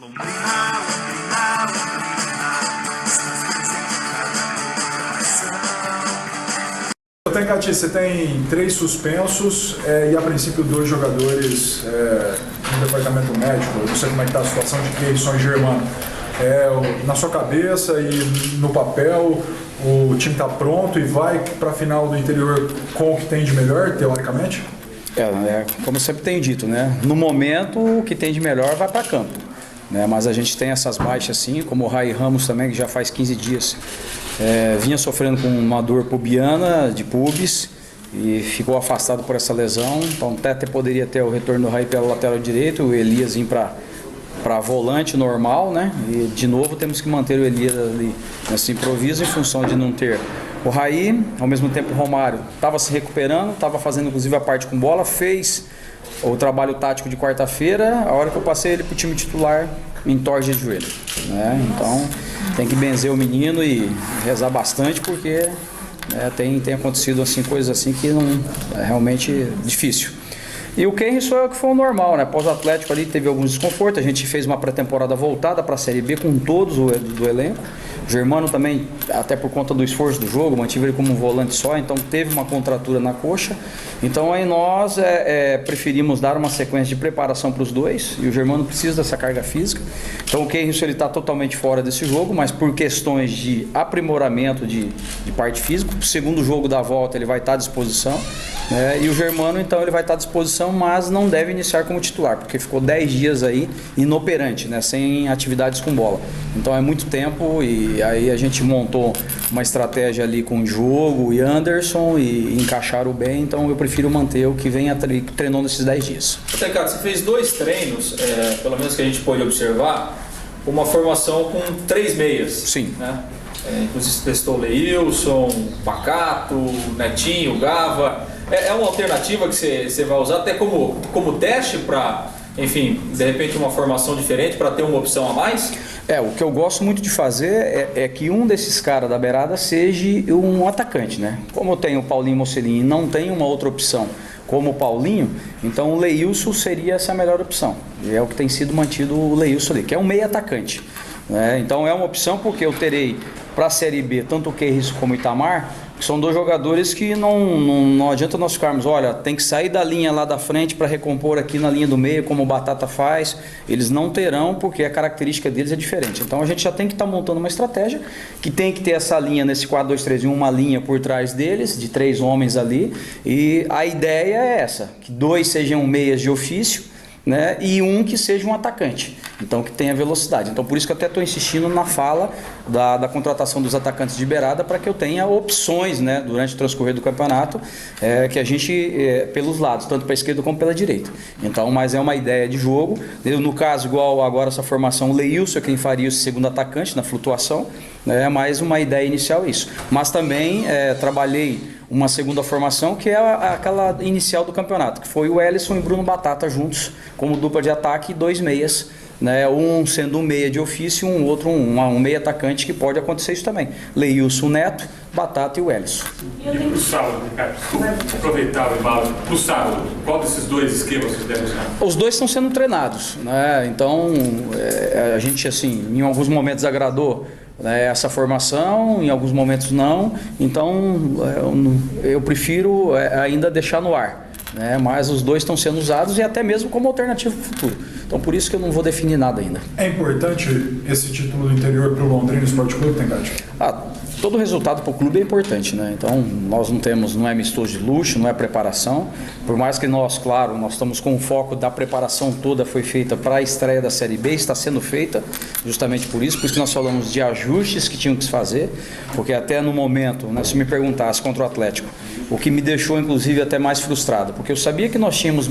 Londrina, Londrina, Londrina, estás presente em cada coração. Tencati, você tem 3 suspensos e a princípio 2 jogadores no departamento médico. Eu não sei como é que está a situação de Keirson e Germano. Na sua cabeça e no papel, o time está pronto e vai para a final do interior com o que tem de melhor, teoricamente? Como eu sempre tenho dito, né? No momento, o que tem de melhor vai para campo. Né? Mas a gente tem essas baixas assim, como o Rai Ramos também, que já faz 15 dias vinha sofrendo com uma dor pubiana de pubis e ficou afastado por essa lesão. Então até poderia ter o retorno do Rai pela lateral direito, o Elias ir para volante normal, né? E de novo temos que manter o Elias ali nesse improviso em função de não ter o Raí. Ao mesmo tempo o Romário estava se recuperando, estava fazendo inclusive a parte com bola, fez o trabalho tático de quarta-feira. A hora que eu passei ele para o time titular, entorse de joelho, né? Então tem que benzer o menino e rezar bastante, porque tem acontecido assim, coisas assim que não é realmente difícil. E o Keirson é o que foi o normal, né? Pós-Atlético ali teve alguns desconfortos, a gente fez uma pré-temporada voltada para a Série B com todos do elenco. O Germano também, até por conta do esforço do jogo, mantive ele como um volante só, então teve uma contratura na coxa. Então aí nós preferimos dar uma sequência de preparação para os dois, e o Germano precisa dessa carga física. Então o Keirson ele está totalmente fora desse jogo, mas por questões de aprimoramento de parte física, o segundo jogo da volta ele vai estar à disposição. E o Germano então ele vai estar à disposição, mas não deve iniciar como titular, porque ficou 10 dias aí inoperante, né, sem atividades com bola. Então é muito tempo, e aí a gente montou uma estratégia ali com o Diogo e Anderson e encaixaram bem. Então eu prefiro manter o que vem treinando esses 10 dias. Tencati, você fez 2 treinos, pelo menos que a gente pôde observar, uma formação com 3 meias. Sim. Né? Inclusive você testou o Leilson, Pacato, Netinho, Gava. É uma alternativa que você vai usar até como teste para, enfim, de repente uma formação diferente para ter uma opção a mais? O que eu gosto muito de fazer é que um desses caras da beirada seja um atacante, né? Como eu tenho o Paulinho Mocelin e não tenho uma outra opção como o Paulinho, então o Leilson seria essa melhor opção. E é o que tem sido mantido o Leilson ali, que é um meio atacante. Né? Então é uma opção porque eu terei para a Série B tanto o Keirson como o Itamar, que são 2 jogadores que não adianta nós ficarmos, olha, tem que sair da linha lá da frente para recompor aqui na linha do meio, como o Batata faz. Eles não terão, porque a característica deles é diferente. Então a gente já tem que estar montando uma estratégia que tem que ter essa linha nesse 4-2-3-1, uma linha por trás deles, de 3 homens ali. E a ideia é essa, que 2 sejam meias de ofício, né, e um que seja um atacante, então que tenha velocidade. Então por isso que eu até estou insistindo na fala da contratação dos atacantes de beirada, para que eu tenha opções, né, durante o transcorrer do campeonato, que a gente, pelos lados, tanto para a esquerda como pela direita. Então, mas é uma ideia de jogo. No caso, igual agora essa formação, o Leilson é quem faria o segundo atacante na flutuação, né, mais uma ideia inicial isso. Mas também trabalhei uma segunda formação, que é aquela inicial do campeonato, que foi o Ellison e Bruno Batata juntos, como dupla de ataque e 2 meias, né? Um sendo um meia de ofício e um outro um meia atacante, que pode acontecer isso também. Leilson, Neto, Batata e o Ellison. E pro sábado, Ricardo? Aproveitar o embalo. Pro sábado, qual desses 2 esquemas vocês devem usar? Os 2 estão sendo treinados, né? Então a gente, assim, em alguns momentos agradou essa formação, em alguns momentos não. Então eu prefiro ainda deixar no ar, né? Mas os 2 estão sendo usados, e até mesmo como alternativa para o futuro. Então por isso que eu não vou definir nada ainda. É importante esse título do interior para o Londrina Esporte Clube, Tencati? Todo resultado para o clube é importante, né? Então nós não é amistoso de luxo, não é preparação. Por mais que nós estamos com o foco da preparação toda, foi feita para a estreia da Série B, está sendo feita justamente por isso que nós falamos de ajustes que tinham que se fazer, porque até no momento, né, se me perguntasse contra o Atlético, o que me deixou inclusive até mais frustrado, porque eu sabia que nós tínhamos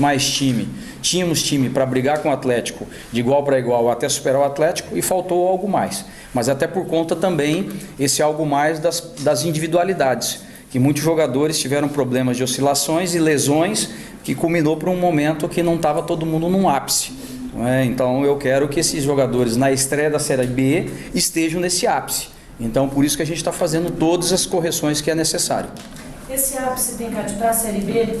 time para brigar com o Atlético de igual para igual até superar o Atlético, e faltou algo mais. Mas até por conta também esse algo mais das individualidades, que muitos jogadores tiveram problemas de oscilações e lesões, que culminou para um momento que não estava todo mundo num ápice. Então eu quero que esses jogadores na estreia da Série B estejam nesse ápice. Então por isso que a gente está fazendo todas as correções que é necessário. Esse ápice, Tencati, para a Série B,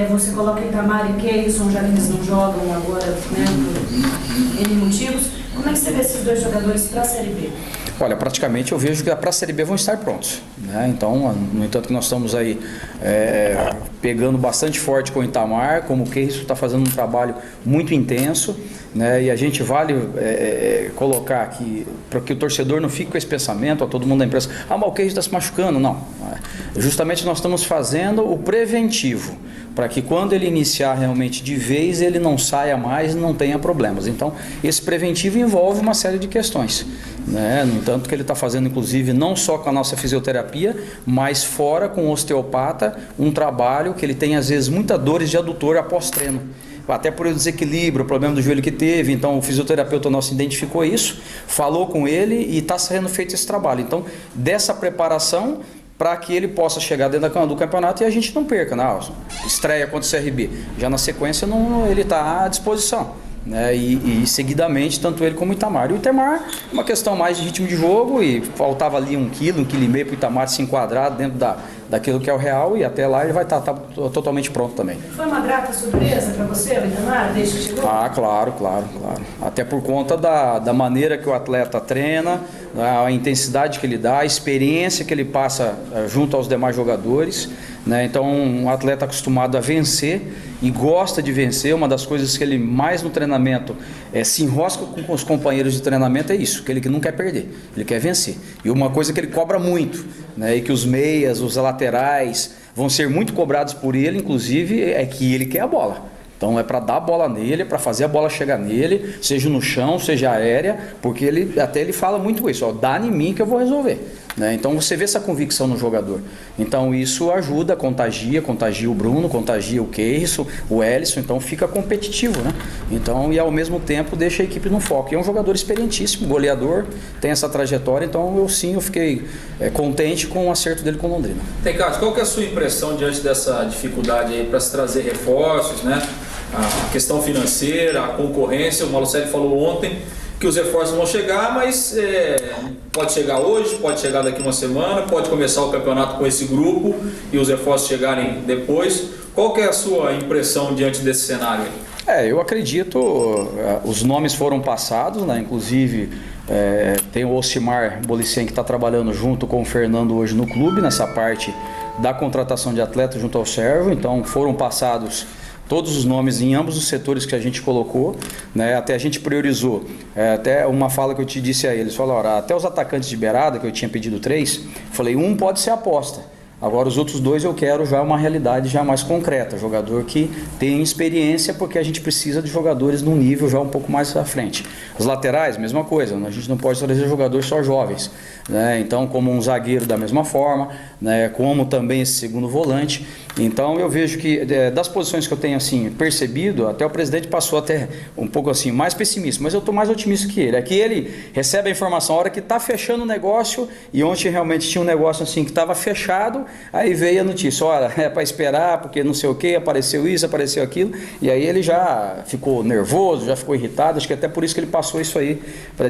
você coloca Itamar e Keirson, já que eles não jogam agora, né, por N motivos. Como é que você vê esses dois jogadores para a Série B? Olha, praticamente eu vejo que para a Série B vão estar prontos, né? Então, no entanto que nós estamos aí pegando bastante forte com o Itamar, como o Keirson está fazendo um trabalho muito intenso, né? E a gente vale colocar aqui, para que o torcedor não fique com esse pensamento, todo mundo da imprensa, mas o Keirson está se machucando. Não, justamente nós estamos fazendo o preventivo, para que quando ele iniciar realmente de vez, ele não saia mais e não tenha problemas. Então, esse preventivo envolve uma série de questões, né? No entanto que ele está fazendo, inclusive, não só com a nossa fisioterapia, mas fora com o osteopata, um trabalho que ele tem, às vezes, muitas dores de adutor após treino. Até por o desequilíbrio, o problema do joelho que teve. Então o fisioterapeuta nosso identificou isso, falou com ele e está sendo feito esse trabalho. Então, dessa preparação para que ele possa chegar dentro do campeonato e a gente não perca, né? Estreia contra o CRB, já na sequência ele está à disposição, né? E seguidamente, tanto ele como o Itamar. E o Itamar, uma questão mais de ritmo de jogo, e faltava ali 1 quilo, 1,5 quilo para o Itamar se enquadrar dentro daquilo que é o real, e até lá ele vai estar totalmente pronto também. Foi uma grata surpresa para você, o Itamar, desde que chegou? Ah, claro. Até por conta da maneira que o atleta treina, a intensidade que ele dá, a experiência que ele passa junto aos demais jogadores, né? Então, um atleta acostumado a vencer e gosta de vencer. Uma das coisas que ele mais no treinamento se enrosca com os companheiros de treinamento é isso, que ele não quer perder, ele quer vencer. E uma coisa que ele cobra muito, né? E que os meias, os laterais vão ser muito cobrados por ele, inclusive, é que ele quer a bola. Então é para dar a bola nele, é para fazer a bola chegar nele, seja no chão, seja aérea, porque ele fala muito isso, dá em mim que eu vou resolver, né? Então você vê essa convicção no jogador. Então isso ajuda, contagia o Bruno, contagia o Keirson, o Elisson, então fica competitivo, né? Então, e ao mesmo tempo deixa a equipe no foco. E é um jogador experientíssimo, goleador, tem essa trajetória, então eu fiquei contente com o acerto dele com Londrina. Tencati, qual que é a sua impressão diante dessa dificuldade aí para se trazer reforços, né? A questão financeira, a concorrência? O Malucelli falou ontem que os reforços vão chegar, mas pode chegar hoje, pode chegar daqui uma semana, pode começar o campeonato com esse grupo e os reforços chegarem depois. Qual que é a sua impressão diante desse cenário? Eu acredito, os nomes foram passados, né? Inclusive tem o Ocimar Bolicen que está trabalhando junto com o Fernando hoje no clube, nessa parte da contratação de atletas junto ao Servo. Então foram passados todos os nomes em ambos os setores que a gente colocou, né? Até a gente priorizou, até uma fala que eu te disse a eles, falaram, até os atacantes de beirada, que eu tinha pedido 3, falei, um pode ser aposta. Agora os outros 2 eu quero já uma realidade já mais concreta, jogador que tem experiência, porque a gente precisa de jogadores num nível já um pouco mais à frente. Os laterais, mesma coisa, a gente não pode trazer jogadores só jovens, né? Então, como um zagueiro da mesma forma, né? Como também esse segundo volante. Então eu vejo que das posições que eu tenho assim percebido, até o presidente passou até um pouco assim mais pessimista, mas eu estou mais otimista que ele. É que ele recebe a informação a hora que está fechando o negócio, e ontem realmente tinha um negócio assim que estava fechado, aí veio a notícia, olha, é para esperar porque não sei o que, apareceu isso, apareceu aquilo, e aí ele já ficou nervoso, já ficou irritado. Acho que até por isso que ele passou isso aí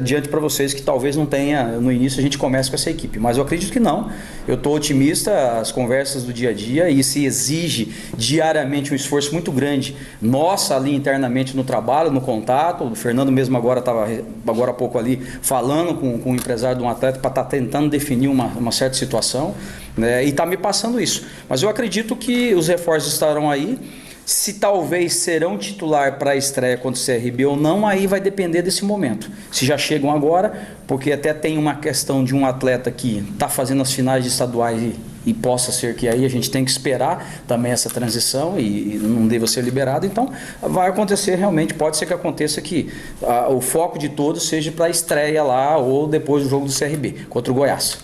diante para vocês, que talvez não tenha, no início a gente comece com essa equipe, mas eu acredito que não. Eu estou otimista, as conversas do dia a dia, e se exige diariamente um esforço muito grande nossa ali internamente no trabalho, no contato. O Fernando mesmo agora estava agora há pouco ali falando com o empresário de um atleta para estar tentando definir uma certa situação, né? E está me passando isso. Mas eu acredito que os reforços estarão aí. Se talvez serão titular para a estreia contra o CRB ou não, aí vai depender desse momento. Se já chegam agora, porque até tem uma questão de um atleta que está fazendo as finais de estaduais e possa ser que aí a gente tem que esperar também essa transição e não deva ser liberado. Então vai acontecer realmente, pode ser que aconteça que o foco de todos seja para a estreia lá ou depois do jogo do CRB contra o Goiás.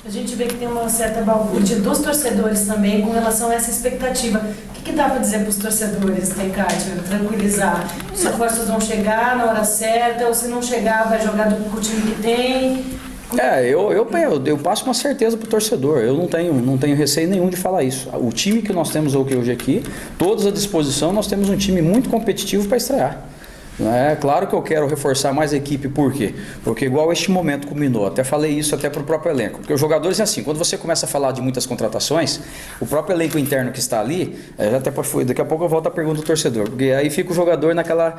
A gente vê que tem uma certa balbúrdia dos torcedores também com relação a essa expectativa. O que dá para dizer para os torcedores, Tencati, tranquilizar? Os reforços vão chegar na hora certa, ou se não chegar, vai jogar com o time que tem? Eu passo uma certeza para o torcedor. Eu não tenho receio nenhum de falar isso. O time que nós temos hoje aqui, todos à disposição, nós temos um time muito competitivo para estrear. Claro que eu quero reforçar mais a equipe, por quê? Porque igual este momento culminou, até falei isso até para o próprio elenco, porque os jogadores é assim, quando você começa a falar de muitas contratações, o próprio elenco interno que está ali, daqui a pouco eu volto à pergunta do torcedor, porque aí fica o jogador naquela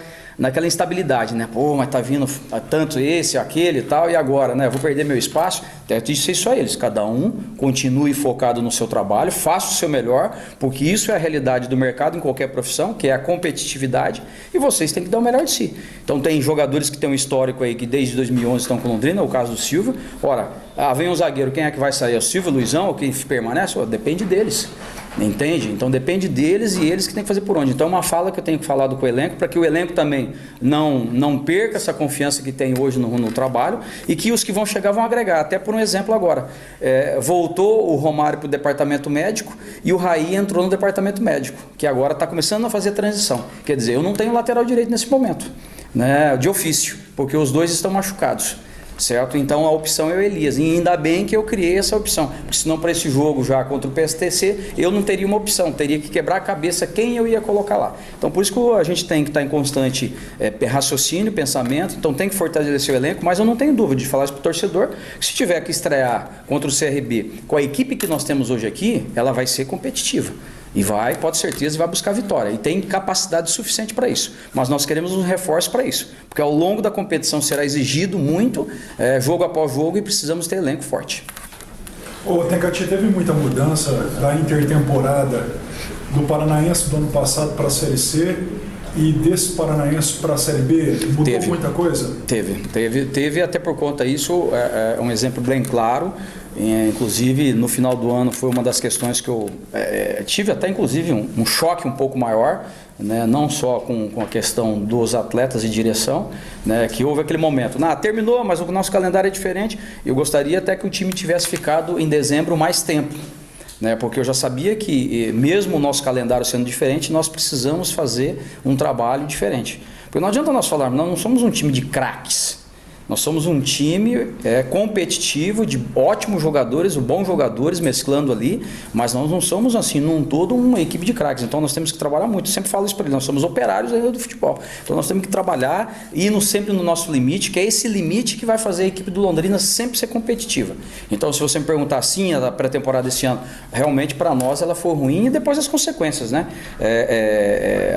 instabilidade, né? Pô, mas tá vindo tanto esse, aquele e tal, e agora, né? Eu vou perder meu espaço. Até disse isso a eles, cada um continue focado no seu trabalho, faça o seu melhor, porque isso é a realidade do mercado em qualquer profissão, que é a competitividade, e vocês têm que dar o melhor de si. Então tem jogadores que têm um histórico aí que desde 2011 estão com Londrina, é o caso do Silvio. Ora, vem um zagueiro, quem é que vai sair? É o Silvio, o Luizão, ou quem permanece? Depende deles. Entende? Então depende deles e eles que têm que fazer por onde. Então é uma fala que eu tenho falado com o elenco, para que o elenco também não perca essa confiança que tem hoje no trabalho, e que os que vão chegar vão agregar. Até por um exemplo agora, voltou o Romário para o departamento médico e o Raí entrou no departamento médico, que agora está começando a fazer a transição. Quer dizer, eu não tenho lateral direito nesse momento, né, de ofício, porque os dois estão machucados. Certo? Então a opção é o Elias, e ainda bem que eu criei essa opção, porque senão para esse jogo já contra o PSTC eu não teria uma opção, teria que quebrar a cabeça quem eu ia colocar lá. Então por isso que a gente tem que estar em constante raciocínio, pensamento, então tem que fortalecer o elenco, mas eu não tenho dúvida de falar isso para o torcedor, que se tiver que estrear contra o CRB com a equipe que nós temos hoje aqui, ela vai ser competitiva. E pode certeza, vai buscar vitória. E tem capacidade suficiente para isso. Mas nós queremos um reforço para isso. Porque ao longo da competição será exigido muito, jogo após jogo, e precisamos ter elenco forte. O Tencati, teve muita mudança da intertemporada do Paranaense do ano passado para a Série C e desse Paranaense para a Série B? Mudou muita coisa? Teve até por conta disso, um exemplo bem claro. Inclusive no final do ano foi uma das questões que eu tive até inclusive um choque um pouco maior, né? Não só com a questão dos atletas e direção, né? Que houve aquele momento, terminou, mas o nosso calendário é diferente. Eu gostaria até que o time tivesse ficado em dezembro mais tempo, né? Porque eu já sabia que mesmo o nosso calendário sendo diferente, nós precisamos fazer um trabalho diferente, porque não adianta nós falarmos, nós não somos um time de craques. Nós somos um time competitivo, de ótimos jogadores, bons jogadores mesclando ali, mas nós não somos assim, num todo, uma equipe de craques. Então nós temos que trabalhar muito. Eu sempre falo isso para eles, nós somos operários ainda do futebol. Então nós temos que trabalhar e ir sempre no nosso limite, que é esse limite que vai fazer a equipe do Londrina sempre ser competitiva. Então se você me perguntar assim, a pré-temporada desse ano, realmente para nós ela foi ruim, e depois as consequências, né?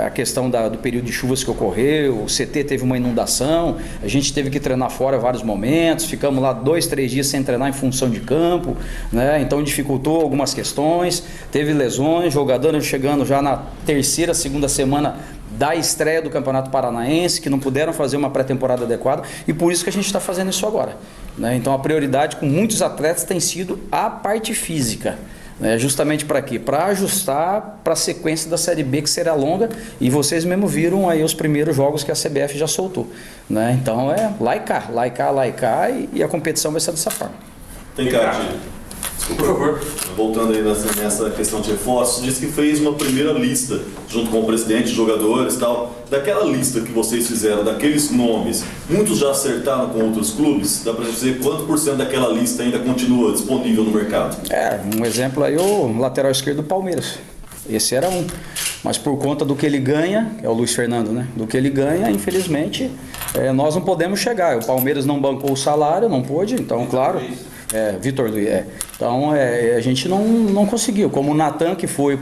A questão do período de chuvas que ocorreu, o CT teve uma inundação, a gente teve que treinar fora vários momentos, ficamos lá 2-3 dias sem treinar em função de campo, né? Então dificultou algumas questões, teve lesões, jogadores chegando já na terceira, segunda semana da estreia do Campeonato Paranaense, que não puderam fazer uma pré-temporada adequada, e por isso que a gente está fazendo isso agora, né? Então a prioridade com muitos atletas tem sido a parte física. Justamente para quê? Para ajustar para a sequência da Série B, que será longa, e vocês mesmo viram aí os primeiros jogos que a CBF já soltou, né? Então lá e cá, e a competição vai ser dessa forma. Tencati, Por favor. voltando aí nessa questão de reforços, disse que fez uma primeira lista junto com o presidente, jogadores e tal. Daquela lista que vocês fizeram, daqueles nomes, muitos já acertaram com outros clubes? Dá para dizer quanto por cento daquela lista ainda continua disponível no mercado? Um exemplo aí, o lateral esquerdo do Palmeiras. Esse era um. Mas por conta do que ele ganha, é o Luiz Fernando, né? Do que ele ganha, infelizmente, nós não podemos chegar. O Palmeiras não bancou o salário, não pôde, então, claro. Vitor Luiz, Então, a gente não conseguiu. Como o Natan, que foi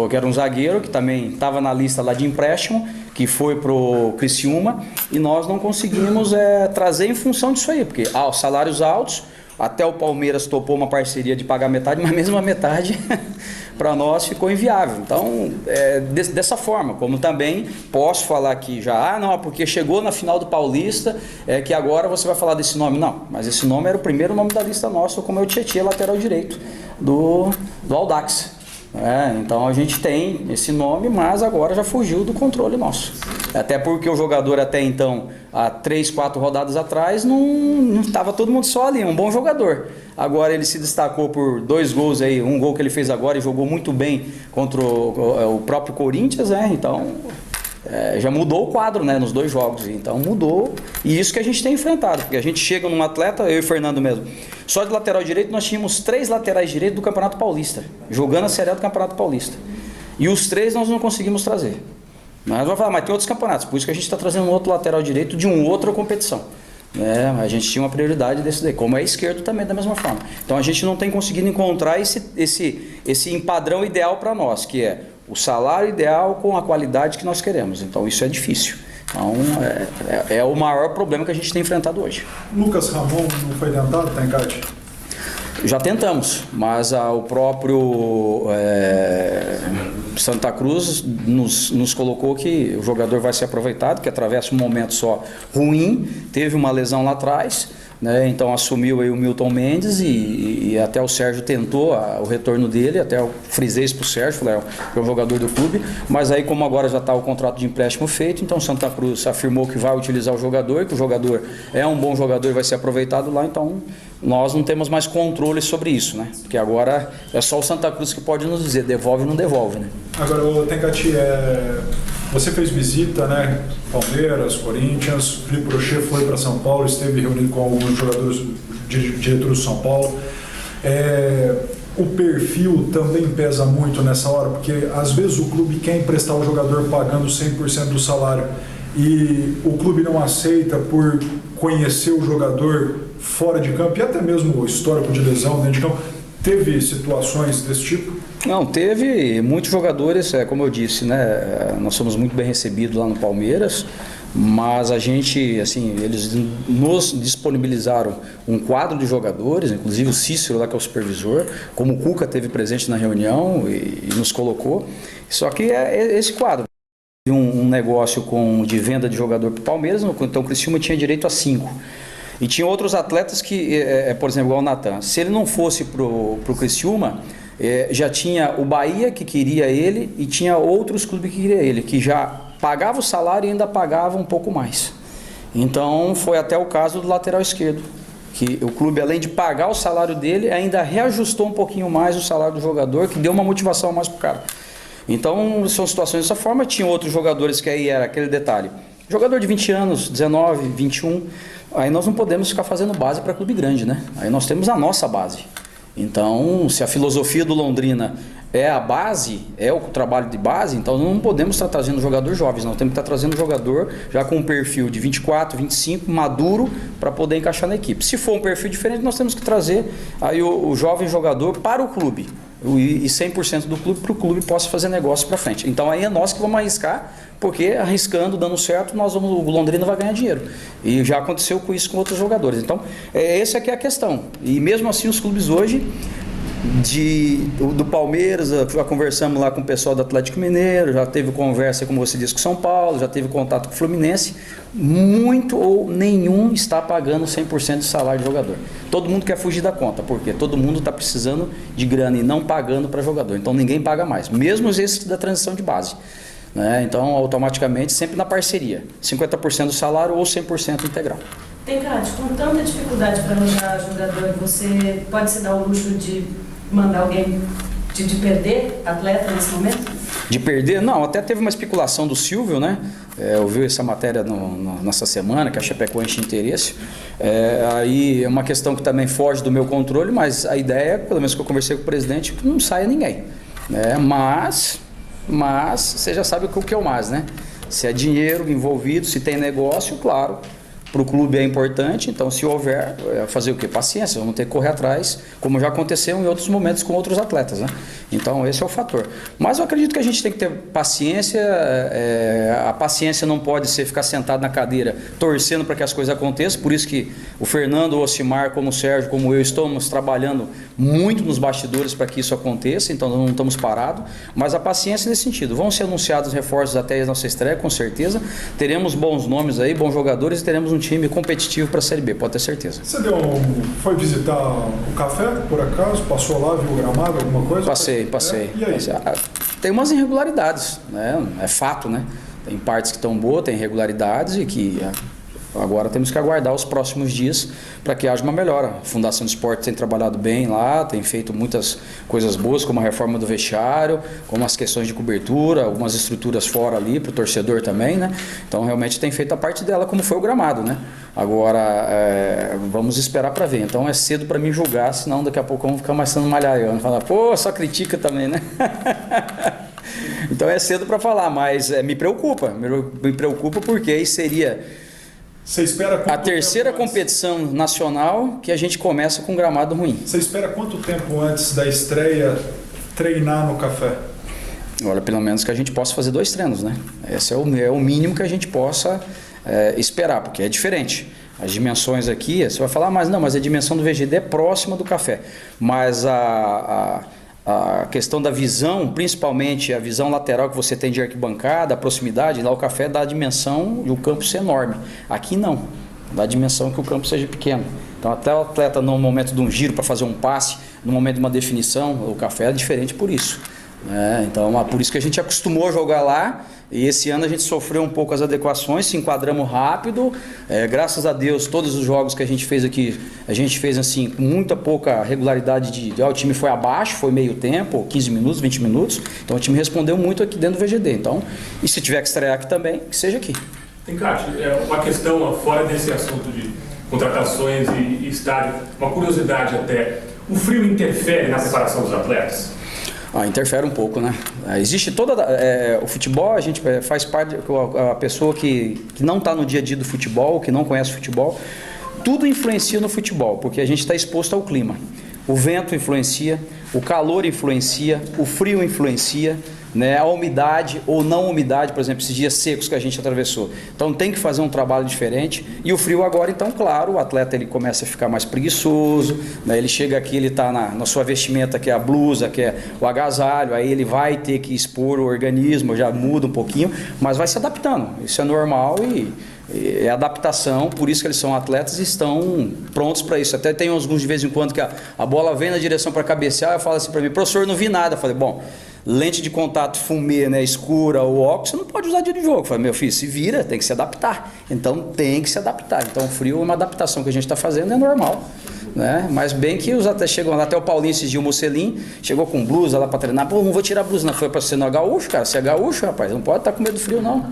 que era um zagueiro, que também estava na lista lá de empréstimo, que foi pro Criciúma, e nós não conseguimos trazer em função disso aí, porque os salários altos, até o Palmeiras topou uma parceria de pagar metade, mas mesmo a metade para nós ficou inviável. Então, dessa forma, como também posso falar aqui já, porque chegou na final do Paulista, que agora você vai falar desse nome. Não, mas esse nome era o primeiro nome da lista nossa, como é o Tietê, lateral direito do Audax. Então a gente tem esse nome, mas agora já fugiu do controle nosso. Até porque o jogador até então, há 3, 4 rodadas atrás, não estava todo mundo só ali, um bom jogador. Agora ele se destacou por 2 gols aí, um gol que ele fez agora e jogou muito bem contra o próprio Corinthians, então já mudou o quadro, nos 2 jogos, então mudou, e isso que a gente tem enfrentado, porque a gente chega num atleta, eu e o Fernando mesmo, só de lateral direito nós tínhamos 3 laterais direitos do Campeonato Paulista, jogando a Série A do Campeonato Paulista, e os 3 nós não conseguimos trazer. Mas vai falar, mas tem outros campeonatos, por isso que a gente está trazendo um outro lateral direito de uma outra competição. A gente tinha uma prioridade desse daí, como é esquerdo também da mesma forma. Então a gente não tem conseguido encontrar esse padrão ideal para nós, que é o salário ideal com a qualidade que nós queremos. Então isso é difícil. Então é o maior problema que a gente tem enfrentado hoje. Lucas Ramon não foi tentado, Tencati? Já tentamos, mas o próprio Santa Cruz nos colocou que o jogador vai ser aproveitado, que atravessa um momento só ruim, teve uma lesão lá atrás, né? Então assumiu aí o Milton Mendes e até o Sérgio tentou o retorno dele, até eu frisei isso para o Sérgio, falei, é um jogador do clube, mas aí como agora já está o contrato de empréstimo feito, então o Santa Cruz afirmou que vai utilizar o jogador, que o jogador é um bom jogador e vai ser aproveitado lá, então nós não temos mais controle sobre isso, né? Porque agora é só o Santa Cruz que pode nos dizer, devolve ou não devolve, né? Agora, Tencati, você fez visita, né? Palmeiras, Corinthians, Felipe Rocher foi para São Paulo, esteve reunido com alguns jogadores, diretores do São Paulo. O perfil também pesa muito nessa hora, porque às vezes o clube quer emprestar o jogador pagando 100% do salário e o clube não aceita por conhecer o jogador fora de campo e até mesmo o histórico de lesão dentro de campo. Teve situações desse tipo? Não, teve muitos jogadores, como eu disse, né? Nós somos muito bem recebidos lá no Palmeiras, mas a gente, assim, eles nos disponibilizaram um quadro de jogadores, inclusive o Cícero lá que é o supervisor, como o Cuca teve presente na reunião e nos colocou, só que é esse quadro. Um negócio de venda de jogador para o Palmeiras, então o Criciúma tinha direito a 5. E tinha outros atletas que, por exemplo, igual o Natan, se ele não fosse para o Criciúma, já tinha o Bahia que queria ele e tinha outros clubes que queriam ele, que já pagava o salário e ainda pagava um pouco mais. Então foi até o caso do lateral esquerdo, que o clube, além de pagar o salário dele, ainda reajustou um pouquinho mais o salário do jogador, que deu uma motivação a mais para o cara. Então são situações dessa forma. Tinha outros jogadores que aí era aquele detalhe, jogador de 20 anos, 19, 21, aí nós não podemos ficar fazendo base para clube grande, né? Aí nós temos a nossa base. Então, se a filosofia do Londrina é a base, é o trabalho de base, então não podemos estar trazendo jogadores jovens, nós temos que estar trazendo jogador já com um perfil de 24, 25, maduro, para poder encaixar na equipe. Se for um perfil diferente, nós temos que trazer aí o jovem jogador para o clube, e 100% do clube, para o clube possa fazer negócio para frente. Então aí é nós que vamos arriscar, porque arriscando, dando certo, o Londrina vai ganhar dinheiro. E já aconteceu com isso com outros jogadores. Então, essa aqui é a questão. E mesmo assim, os clubes hoje, do Palmeiras, já conversamos lá com o pessoal do Atlético Mineiro, já teve conversa, como você disse, com São Paulo, já teve contato com o Fluminense, muito ou nenhum está pagando 100% do salário de jogador. Todo mundo quer fugir da conta, porque todo mundo está precisando de grana e não pagando para jogador, então ninguém paga mais, mesmo esses da transição de base. Então, automaticamente, sempre na parceria, 50% do salário ou 100% integral. Tencati, com tanta dificuldade para arranjar jogador, você pode se dar o luxo de mandar alguém de perder atleta nesse momento? De perder? Não, até teve uma especulação do Silvio, né? Eu vi essa matéria nessa semana, que a Chapecoense tinha interesse. Aí é uma questão que também foge do meu controle, mas a ideia, pelo menos que eu conversei com o presidente, que não saia ninguém. Mas você já sabe o que é o mais, né? Se é dinheiro envolvido, se tem negócio, claro, para o clube é importante, então se houver, fazer o quê? Paciência, vamos ter que correr atrás, como já aconteceu em outros momentos com outros atletas, né? Então esse é o fator. Mas eu acredito que a gente tem que ter paciência, a paciência não pode ser ficar sentado na cadeira torcendo para que as coisas aconteçam, por isso que o Fernando, o Ocimar, como o Sérgio, como eu, estamos trabalhando muito nos bastidores para que isso aconteça, então não estamos parados, mas a paciência nesse sentido. Vão ser anunciados reforços até a nossa estreia, com certeza, teremos bons nomes aí, bons jogadores e teremos um time competitivo para a Série B, pode ter certeza. Você foi visitar o café, por acaso? Passou lá, viu o gramado, alguma coisa? Passei. E aí? Tem umas irregularidades, né? É fato, né? Tem partes que estão boas, tem irregularidades e que agora temos que aguardar os próximos dias para que haja uma melhora. A Fundação do Esporte tem trabalhado bem lá, tem feito muitas coisas boas, como a reforma do vestiário, como as questões de cobertura, algumas estruturas fora ali para o torcedor também, né? Então realmente tem feito a parte dela, como foi o gramado, né? Agora vamos esperar para ver. Então é cedo para mim julgar, senão daqui a pouco vamos ficar mais sendo malhaiano, falar, pô, só critica também, né? Então é cedo para falar, mas me preocupa porque aí seria Você espera quanto a terceira tempo antes? competição nacional que a gente começa com gramado ruim. Você espera quanto tempo antes da estreia treinar no café? Olha, pelo menos que a gente possa fazer 2 treinos, né? Esse é o mínimo que a gente possa esperar, porque é diferente. As dimensões aqui, você vai falar, mas a dimensão do VGD é próxima do café. Mas a questão da visão, principalmente a visão lateral que você tem de arquibancada, a proximidade, lá o café dá a dimensão de o campo ser enorme. Aqui não, dá a dimensão que o campo seja pequeno. Então até o atleta no momento de um giro para fazer um passe, no momento de uma definição, o café é diferente por isso. Então por isso que a gente acostumou a jogar lá, e esse ano a gente sofreu um pouco as adequações, se enquadramos rápido, graças a Deus todos os jogos que a gente fez aqui, a gente fez assim com muita pouca regularidade o time foi abaixo, foi meio tempo, 15 minutos, 20 minutos, então o time respondeu muito aqui dentro do VGD, então, e se tiver que estrear aqui também, que seja aqui. Encate, uma questão fora desse assunto de contratações e estádio, uma curiosidade até, o frio interfere na preparação dos atletas? Interfere um pouco, né? Existe toda... o futebol, a gente faz parte... A pessoa que não está no dia a dia do futebol, que não conhece futebol, tudo influencia no futebol, porque a gente está exposto ao clima. O vento influencia, o calor influencia, o frio influencia, né? A umidade ou não umidade, por exemplo, esses dias secos que a gente atravessou. Então tem que fazer um trabalho diferente. E o frio agora, então, claro, o atleta ele começa a ficar mais preguiçoso, né? Ele chega aqui, ele está na sua vestimenta, que é a blusa, que é o agasalho, aí ele vai ter que expor o organismo, já muda um pouquinho, mas vai se adaptando. Isso é normal e é adaptação, por isso que eles são atletas e estão prontos para isso. Até tem alguns de vez em quando que a bola vem na direção para cabecear, eu falo assim para mim, professor, não vi nada. Eu falei, bom, lente de contato fumê, né, escura, o óculos, você não pode usar dia de jogo. Eu falei, meu filho, se vira, tem que se adaptar. Então tem que se adaptar. Então o frio é uma adaptação que a gente está fazendo, é normal. Né? Mas bem que os até chegam lá, até o Paulinho esses dias, o Mocelin, chegou com blusa lá para treinar, pô, não vou tirar a blusa, não foi para ser no gaúcho, cara, você é gaúcho, rapaz, não pode estar com medo do frio, não.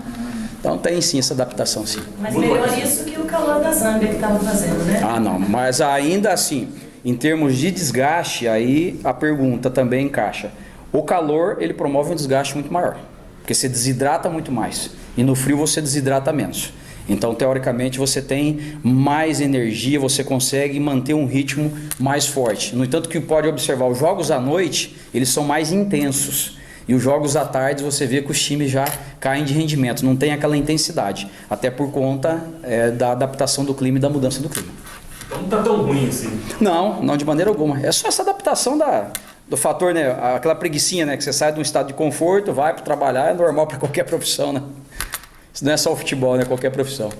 Então tem sim essa adaptação, sim. Mas melhor isso que o calor da Zâmbia que estava fazendo, né? Não, mas ainda assim, em termos de desgaste, aí a pergunta também encaixa. O calor, ele promove um desgaste muito maior, porque você desidrata muito mais, e no frio você desidrata menos. Então, teoricamente, você tem mais energia, você consegue manter um ritmo mais forte. No entanto, que pode observar, os jogos à noite, eles são mais intensos. E os jogos à tarde você vê que os times já caem de rendimento, não tem aquela intensidade, até por conta da adaptação do clima e da mudança do clima. Então não está tão ruim assim. Não de maneira alguma. É só essa adaptação do fator, né? Aquela preguicinha, né? Que você sai de um estado de conforto, vai para trabalhar, é normal para qualquer profissão, né? Isso não é só o futebol, né? Qualquer profissão.